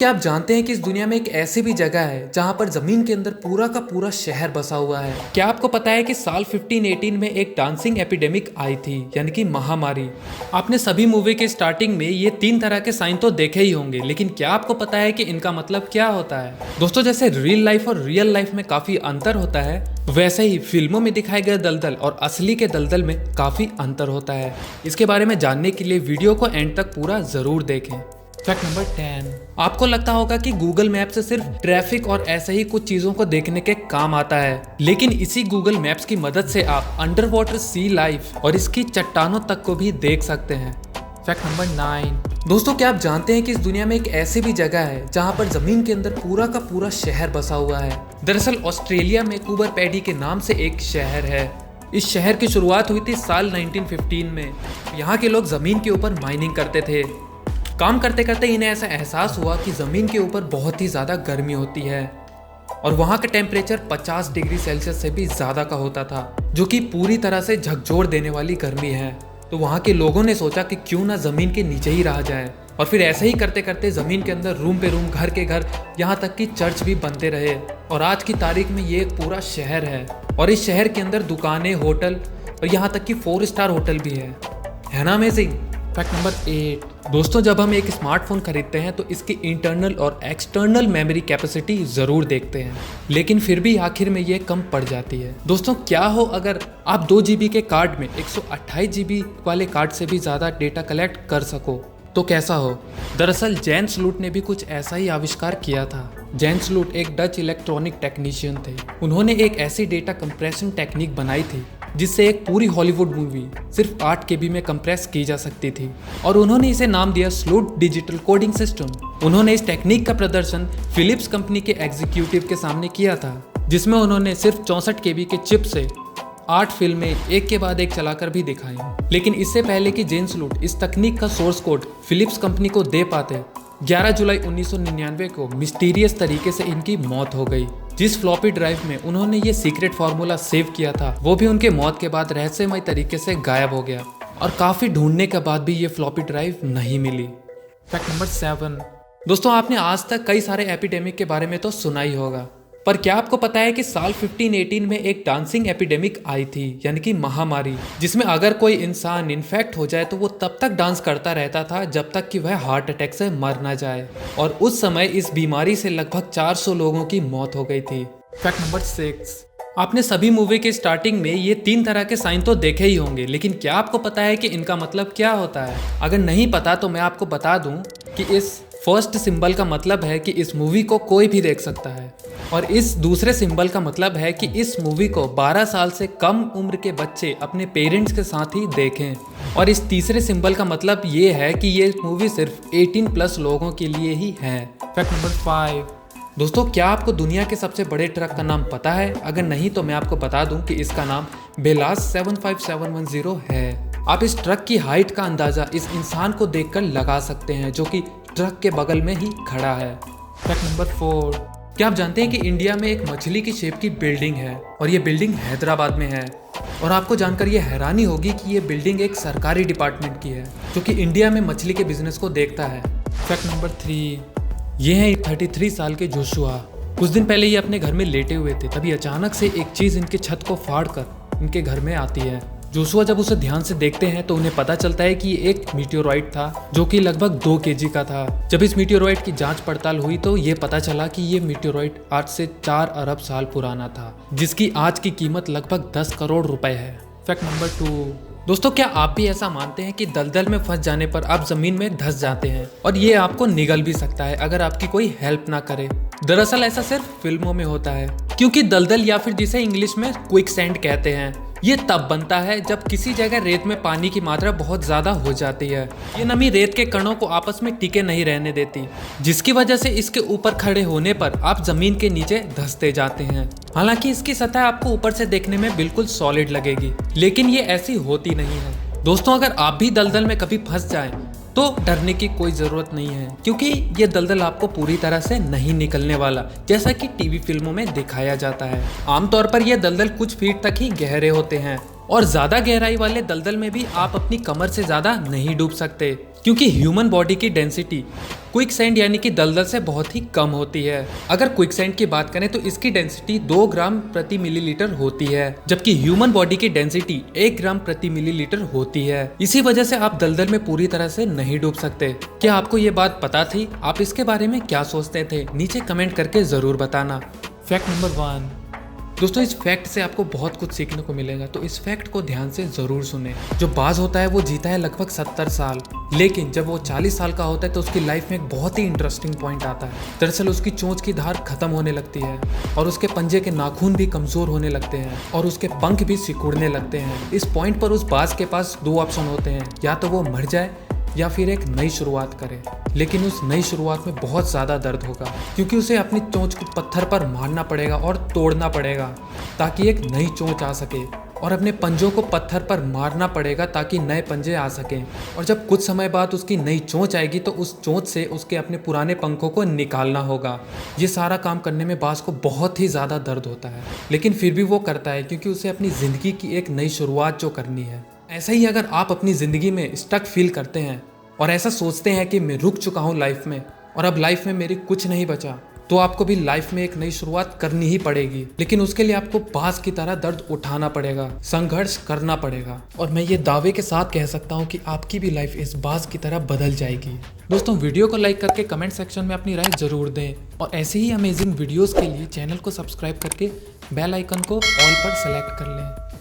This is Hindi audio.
क्या आप जानते हैं कि इस दुनिया में एक ऐसी भी जगह है जहां पर जमीन के अंदर पूरा का पूरा शहर बसा हुआ है। क्या आपको पता है कि साल 1518 में एक डांसिंग एपिडेमिक आई थी, यानी कि महामारी। आपने सभी मूवी के स्टार्टिंग में ये 3 तरह के साइन तो देखे ही होंगे, लेकिन क्या आपको पता है कि इनका मतलब क्या होता है? दोस्तों, जैसे रियल लाइफ और रियल लाइफ में काफी अंतर होता है, वैसे ही फिल्मों में दिखाए गए दलदल और असली के दलदल में काफी अंतर होता है। इसके बारे में जानने के लिए वीडियो को एंड तक पूरा जरूर देखें। फैक्ट नंबर 10, आपको लगता होगा कि गूगल मैप से सिर्फ ट्रैफिक और ऐसे ही कुछ चीजों को देखने के काम आता है, लेकिन इसी गूगल मैप्स की मदद से आप अंडर वाटर सी लाइफ और इसकी चट्टानों तक को भी देख सकते हैं। फैक्ट नंबर 9, दोस्तों, क्या आप जानते हैं कि इस दुनिया में एक ऐसी भी जगह है जहां पर जमीन के अंदर पूरा का पूरा शहर बसा हुआ है। दरअसल ऑस्ट्रेलिया में कूबर पैडी के नाम से एक शहर है। इस शहर की शुरुआत हुई थी साल 1915 में। यहाँ के लोग जमीन के ऊपर माइनिंग करते थे। काम करते करते इन्हें ऐसा एहसास हुआ कि ज़मीन के ऊपर बहुत ही ज़्यादा गर्मी होती है और वहाँ का टेम्परेचर 50 डिग्री सेल्सियस से भी ज़्यादा का होता था, जो कि पूरी तरह से झकझोर देने वाली गर्मी है। तो वहाँ के लोगों ने सोचा कि क्यों ना ज़मीन के नीचे ही रहा जाए, और फिर ऐसे ही करते करते ज़मीन के अंदर रूम पे रूम, घर के घर, यहाँ तक कि चर्च भी बनते रहे। और आज की तारीख में ये एक पूरा शहर है, और इस शहर के अंदर दुकानें, होटल और यहाँ तक कि 4 स्टार होटल भी है ना अमेजिंग। फैक्ट नंबर 8, दोस्तों, जब हम एक स्मार्टफोन खरीदते हैं तो इसकी इंटरनल और एक्सटर्नल मेमोरी कैपेसिटी जरूर देखते हैं, लेकिन फिर भी आखिर में ये कम पड़ जाती है। दोस्तों, क्या हो अगर आप 2 GB के कार्ड में 128 GB वाले कार्ड से भी ज़्यादा डेटा कलेक्ट कर सको, तो कैसा हो? दरअसल जेन्स लूट ने भी कुछ ऐसा ही आविष्कार किया था। जेन्स लूट एक डच इलेक्ट्रॉनिक टेक्नीशियन थे। उन्होंने एक ऐसी डेटा कंप्रेशन टेक्निक बनाई थी जिससे एक पूरी हॉलीवुड मूवी सिर्फ 8 KB में कंप्रेस की जा सकती थी, और उन्होंने इसे नाम दिया स्लूट डिजिटल कोडिंग सिस्टम। उन्होंने इस टेक्निक का प्रदर्शन फिलिप्स कंपनी के एग्जीक्यूटिव के सामने किया था, जिसमें उन्होंने सिर्फ 64 KB के चिप से 8 फिल्में एक के बाद एक चलाकर भी दिखाई। लेकिन इससे पहले कि जेन्स लूट इस तकनीक का सोर्स कोड फिलिप्स कंपनी को दे पाते, 11 जुलाई 1999 को मिस्टीरियस तरीके से इनकी मौत हो गई। जिस फ्लॉपी ड्राइव में उन्होंने ये सीक्रेट फार्मूला सेव किया था, वो भी उनके मौत के बाद रहस्यमय तरीके से गायब हो गया, और काफी ढूंढने के बाद भी ये फ्लॉपी ड्राइव नहीं मिली। फैक्ट नंबर 7, दोस्तों, आपने आज तक कई सारे एपिडेमिक के बारे में तो सुना ही होगा, पर क्या आपको पता है कि साल 1518 में एक डांसिंग एपिडेमिक आई थी, यानी कि महामारी, जिसमें अगर कोई इंसान इन्फेक्ट हो जाए तो वो तब तक डांस करता रहता था जब तक कि वह हार्ट अटैक से मर ना जाए, और उस समय इस बीमारी से लगभग 400 लोगों की मौत हो गई थी। फैक्ट नंबर 6, आपने सभी मूवी के स्टार्टिंग में ये 3 तरह के साइन तो देखे ही होंगे, लेकिन क्या आपको पता है कि इनका मतलब क्या होता है? अगर नहीं पता तो मैं आपको बता दूं कि इस फर्स्ट सिंबल का मतलब है कि इस मूवी को कोई भी देख सकता है, और इस दूसरे सिंबल का मतलब है कि इस मूवी को 12 साल से कम उम्र के बच्चे अपने पेरेंट्स के साथ ही देखें, और इस तीसरे सिंबल का मतलब ये है कि ये मूवी सिर्फ 18+ लोगों के लिए ही है। फैक्ट नंबर 5, दोस्तों, क्या आपको दुनिया के सबसे बड़े ट्रक का नाम पता है? अगर नहीं तो मैं आपको बता दूं कि इसका नाम बेलास 75710 है। आप इस ट्रक की हाइट का अंदाजा इस इंसान को देखकर लगा सकते हैं, जो कि ट्रक के बगल में ही खड़ा है। फैक्ट नंबर 4, क्या आप जानते हैं कि इंडिया में एक मछली की शेप की बिल्डिंग है, और ये बिल्डिंग हैदराबाद में है, और आपको जानकर ये हैरानी होगी कि ये बिल्डिंग एक सरकारी डिपार्टमेंट की है जो कि इंडिया में मछली के बिजनेस को देखता है। फैक्ट नंबर 3, ये हैं 33 साल के जोशुआ। कुछ दिन पहले ये अपने घर में लेटे हुए थे, तभी अचानक से एक चीज इनके छत को फाड़कर इनके घर में आती है। जोशुआ जब उसे ध्यान से देखते हैं तो उन्हें पता चलता है कि ये एक मीटियोराइट था, जो कि लगभग 2 kg का था। जब इस मीटियोराइट की जांच पड़ताल हुई तो ये पता चला कि ये मीटियोराइट आज से 4 अरब साल पुराना था, जिसकी आज की कीमत लगभग 10 करोड़ रुपए है। फैक्ट नंबर 2, दोस्तों, क्या आप भी ऐसा मानते हैं कि दलदल में फंस जाने पर आप जमीन में धंस जाते हैं, और ये आपको निगल भी सकता है अगर आपकी कोई हेल्प ना करे? दरअसल ऐसा सिर्फ फिल्मों में होता है, क्योंकि दलदल, या फिर जिसे इंग्लिश में क्विक सैंड कहते हैं, ये तब बनता है जब किसी जगह रेत में पानी की मात्रा बहुत ज्यादा हो जाती है। ये नमी रेत के कणों को आपस में टिके नहीं रहने देती, जिसकी वजह से इसके ऊपर खड़े होने पर आप जमीन के नीचे धंसते जाते हैं। हालांकि इसकी सतह आपको ऊपर से देखने में बिल्कुल सॉलिड लगेगी, लेकिन ये ऐसी होती नहीं है। दोस्तों, अगर आप भी दलदल में कभी फंस जाएं तो डरने की कोई ज़रूरत नहीं है, क्योंकि ये दलदल आपको पूरी तरह से नहीं निकलने वाला, जैसा कि टीवी फिल्मों में दिखाया जाता है। आमतौर पर ये दलदल कुछ फीट तक ही गहरे होते हैं, और ज्यादा गहराई वाले दलदल में भी आप अपनी कमर से ज्यादा नहीं डूब सकते, क्योंकि ह्यूमन बॉडी की डेंसिटी क्विक सैंड यानी कि दलदल से बहुत ही कम होती है। अगर क्विक सैंड की बात करें तो इसकी डेंसिटी 2 ग्राम प्रति मिलीलीटर होती है, जबकि ह्यूमन बॉडी की डेंसिटी 1 ग्राम प्रति मिलीलीटर होती है। इसी वजह से आप दलदल में पूरी तरह से नहीं डूब सकते। क्या आपको ये बात पता थी? आप इसके बारे में क्या सोचते थे? नीचे कमेंट करके जरूर बताना। Fact number 1। दोस्तों, इस फैक्ट से आपको बहुत कुछ सीखने को मिलेगा, तो इस फैक्ट को ध्यान से जरूर सुने। जो बाज होता है वो जीता है लगभग 70 साल, लेकिन जब वो 40 साल का होता है तो उसकी लाइफ में एक बहुत ही इंटरेस्टिंग पॉइंट आता है। दरअसल उसकी चोंच की धार खत्म होने लगती है और उसके पंजे के नाखून भी कमजोर होने लगते हैं और उसके पंख भी सिकुड़ने लगते हैं। इस पॉइंट पर उस बाज के पास 2 ऑप्शन होते हैं, या तो वो मर जाए या फिर एक नई शुरुआत करे। लेकिन उस नई शुरुआत में बहुत ज़्यादा दर्द होगा, क्योंकि उसे अपनी चोंच को पत्थर पर मारना पड़ेगा और तोड़ना पड़ेगा ताकि एक नई चोंच आ सके, और अपने पंजों को पत्थर पर मारना पड़ेगा ताकि नए पंजे आ सकें। और जब कुछ समय बाद उसकी नई चोंच आएगी तो उस चोंच से उसके अपने पुराने पंखों को निकालना होगा। ये सारा काम करने में बाज को बहुत ही ज़्यादा दर्द होता है, लेकिन फिर भी वो करता है, क्योंकि उसे अपनी ज़िंदगी की एक नई शुरुआत जो करनी है। ऐसा ही अगर आप अपनी ज़िंदगी में स्टक फील करते हैं और ऐसा सोचते हैं कि मैं रुक चुका हूँ लाइफ में और अब लाइफ में मेरी कुछ नहीं बचा, तो आपको भी लाइफ में एक नई शुरुआत करनी ही पड़ेगी। लेकिन उसके लिए आपको बाज की तरह दर्द उठाना पड़ेगा, संघर्ष करना पड़ेगा। और मैं ये दावे के साथ कह सकता हूँ कि आपकी भी लाइफ इस बाज की तरह बदल जाएगी। दोस्तों, वीडियो को लाइक करके कमेंट सेक्शन में अपनी राय जरूर दें, और ऐसे ही अमेजिंग वीडियोस के लिए चैनल को सब्सक्राइब करके बेल आइकन को ऑल पर सेलेक्ट कर लें।